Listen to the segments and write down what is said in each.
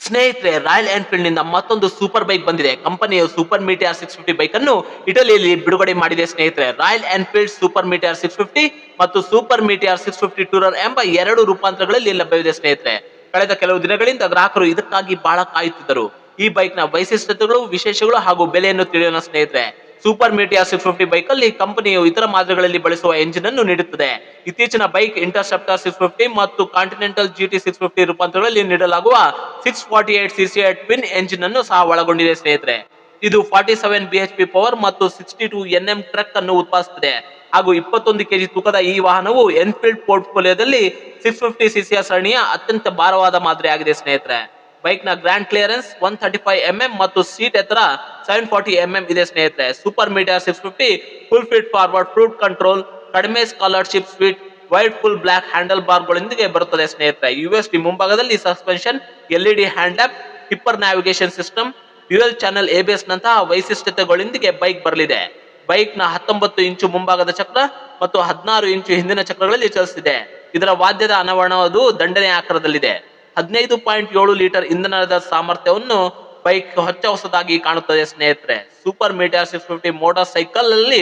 ಸ್ನೇಹಿತರೆ, royal Enfield ನಿಂದ ಮತ್ತೊಂದು ಸೂಪರ್ ಬೈಕ್ ಬಂದಿದೆ. ಕಂಪನಿಯು ಸೂಪರ್ ಮೀಟಿಯಾರ್ 650 ಬೈಕ್ ಅನ್ನು ಇಟಲಿಯಲ್ಲಿ ಬಿಡುಗಡೆ ಮಾಡಿದೆ. ಸ್ನೇಹಿತರೆ, ರಾಯಲ್ ಎನ್ಫೀಲ್ಡ್ ಸೂಪರ್ ಮೀಟಿಯಾರ್ 650 ಮತ್ತು ಸೂಪರ್ ಮೀಟಿಯಾರ್ 650 ಟೂರರ್ ಎಂಬ ಎರಡು ರೂಪಾಂತರಗಳಲ್ಲಿ ಲಭ್ಯವಿದೆ. ಸ್ನೇಹಿತರೆ, ಕಳೆದ ಕೆಲವು ದಿನಗಳಿಂದ ಗ್ರಾಹಕರು ಇದಕ್ಕಾಗಿ ಬಹಳ ಕಾಯುತ್ತಿದ್ದರು. ಈ ಬೈಕ್ ನ ವೈಶಿಷ್ಟ್ಯತೆಗಳು, ವಿಶೇಷಗಳು ಹಾಗೂ ಬೆಲೆಯನ್ನು ತಿಳಿಯೋಣ. ಸ್ನೇಹಿತರೆ, ಸೂಪರ್ ಮೀಟಿಯಾರ್ 650 ಬೈಕ್ ಅಲ್ಲಿ ಕಂಪನಿಯು ಇತರ ಮಾದರಿಗಳಲ್ಲಿ ಬಳಸುವ ಎಂಜಿನ್ ಅನ್ನು ನೀಡುತ್ತದೆ. ಇತ್ತೀಚಿನ ಬೈಕ್ ಇಂಟರ್ಸೆಪ್ಟರ್ 650 ಮತ್ತು ಕಾಂಟಿನೆಂಟಲ್ GT 650 ರೂಪಾಂತರಗಳಲ್ಲಿ ನೀಡಲಾಗುವ 648cc ಟ್ವಿನ್ ಎಂಜಿನ್ ಅನ್ನು ಸಹ ಒಳಗೊಂಡಿದೆ. ಸ್ನೇಹಿತರೆ, ಇದು 47 bhp ಪವರ್ ಮತ್ತು 62 Nm ಟ್ರಕ್ ಅನ್ನು ಉತ್ಪಾದಿಸುತ್ತದೆ ಹಾಗೂ 21 kg ತೂಕದ ಈ ವಾಹನವು ಎನ್ಫೀಲ್ಡ್ ಪೋರ್ಟ್ಫೋಲಿಯೋದಲ್ಲಿ 650cc ಸರಣಿಯ ಅತ್ಯಂತ ಭಾರವಾದ ಮಾದರಿ ಆಗಿದೆ. ಸ್ನೇಹಿತರೆ, ಬೈಕ್ ನ ಗ್ರ್ಯಾಂಡ್ ಕ್ಲಿಯರೆನ್ಸ್ 135 mm ಮತ್ತು ಸೀಟ್ ಎತ್ತರ 740 mm ಇದೆ. ಸ್ನೇಹಿತರೆ, Super Meteor 650 full fit forward fruit control, ಕಡಿಮೆ scholarship sweet, wide full black handle bar ಗಳೊಂದಿಗೆ ಬರುತ್ತದೆ. ಸ್ನೇಹಿತರೆ, USD ಮುಂಭಾಗದಲ್ಲಿ ಸಸ್ಪೆನ್ಷನ್, LED ಹ್ಯಾಂಡ್ ಲ್ಯಾಂಪ್, ಹಿಪ್ಪರ್ navigation system, dual channel ABS ನಂತಹ ವೈಶಿಷ್ಟ್ಯತೆಗಳೊಂದಿಗೆ ಬೈಕ್ ಬರಲಿದೆ. ಬೈಕ್ ನ 19 ಇಂಚು ಮುಂಭಾಗದ ಚಕ್ರ ಮತ್ತು 16 ಇಂಚು ಹಿಂದಿನ ಚಕ್ರಗಳಲ್ಲಿ ಚಲಿಸುತ್ತಿದೆ. ಇದರ ವಾದ್ಯದ ಅನಾವರಣವು ದಂಡನೆ ಆಕಾರದಲ್ಲಿದೆ. 15.7 ಲೀಟರ್ ಇಂಧನದ ಸಾಮರ್ಥ್ಯವನ್ನು ಬೈಕ್ ಹೊಚ್ಚ ಹೊಸದಾಗಿ ಕಾಣುತ್ತದೆ. ಸ್ನೇಹಿತರೆ, ಸೂಪರ್ ಮೀಟಿಯಾರ್ 650 ಮೋಟಾರ್ ಸೈಕಲ್ ಅಲ್ಲಿ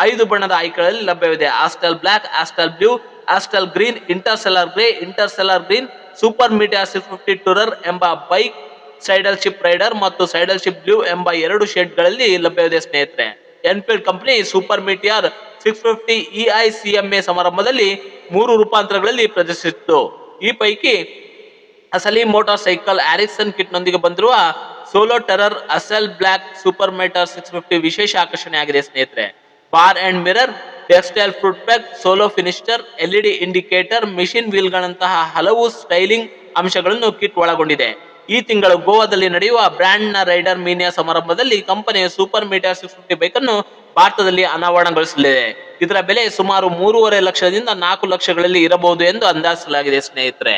5 ಬಣ್ಣದ ಆಯ್ಕೆಗಳಲ್ಲಿ ಲಭ್ಯವಿದೆ: astral black, astral blue, astral green, interstellar grey, interstellar green. Super Meteor 650 tourer ಎಂಬ ಬೈಕ್ ಸೈಡಲ್ ಶಿಪ್ ರೈಡರ್ ಮತ್ತು ಸೈಡಲ್ ಶಿಪ್ ಬ್ಲೂ ಎಂಬ ಎರಡು ಶೇಡ್ಗಳಲ್ಲಿ ಲಭ್ಯವಿದೆ. ಸ್ನೇಹಿತರೆ, Enfield company Super Meteor 650 EICMA ಸಮಾರಂಭದಲ್ಲಿ 3 ರೂಪಾಂತರಗಳಲ್ಲಿ ಪ್ರದರ್ಶಿಸಿತ್ತು. ಈ ಪೈಕಿ ಅಸಲಿ ಮೋಟಾರ್ ಸೈಕಲ್ ಆರಿಸನ್ ಕಿಟ್ ನೊಂದಿಗೆ ಬಂದಿರುವ ಸೋಲೋ ಟೆರರ್ ಅಸೆಲ್ ಬ್ಲಾಕ್ ಸೂಪರ್ ಮೀಟಿಯಾರ್ 650 ವಿಶೇಷ ಆಕರ್ಷಣೆಯಾಗಿದೆ. ಸ್ನೇಹಿತರೆ, bar and mirror, textile fruit pack, solo ಫಿನಿಸ್ಟರ್, LED ಇಂಡಿಕೇಟರ್, ಮಿಷಿನ್ ವೀಲ್ಗಳಂತಹ ಹಲವು ಸ್ಟೈಲಿಂಗ್ ಅಂಶಗಳನ್ನು ಕಿಟ್ ಒಳಗೊಂಡಿದೆ. ಈ ತಿಂಗಳು ಗೋವಾದಲ್ಲಿ ನಡೆಯುವ ಬ್ರ್ಯಾಂಡ್ ನ ರೈಡರ್ ಮೀನಿಯಾ ಸಮಾರಂಭದಲ್ಲಿ ಕಂಪನಿಯ ಸೂಪರ್ ಮೀಟಿಯಾರ್ 650 ಬೈಕ್ ಅನ್ನು ಭಾರತದಲ್ಲಿ ಅನಾವರಣಗೊಳಿಸಲಿದೆ. ಇದರ ಬೆಲೆ ಸುಮಾರು 3.5 ಲಕ್ಷದಿಂದ 4 ಲಕ್ಷಗಳಲ್ಲಿ ಇರಬಹುದು ಎಂದು ಅಂದಾಜಿಸಲಾಗಿದೆ. ಸ್ನೇಹಿತರೆ,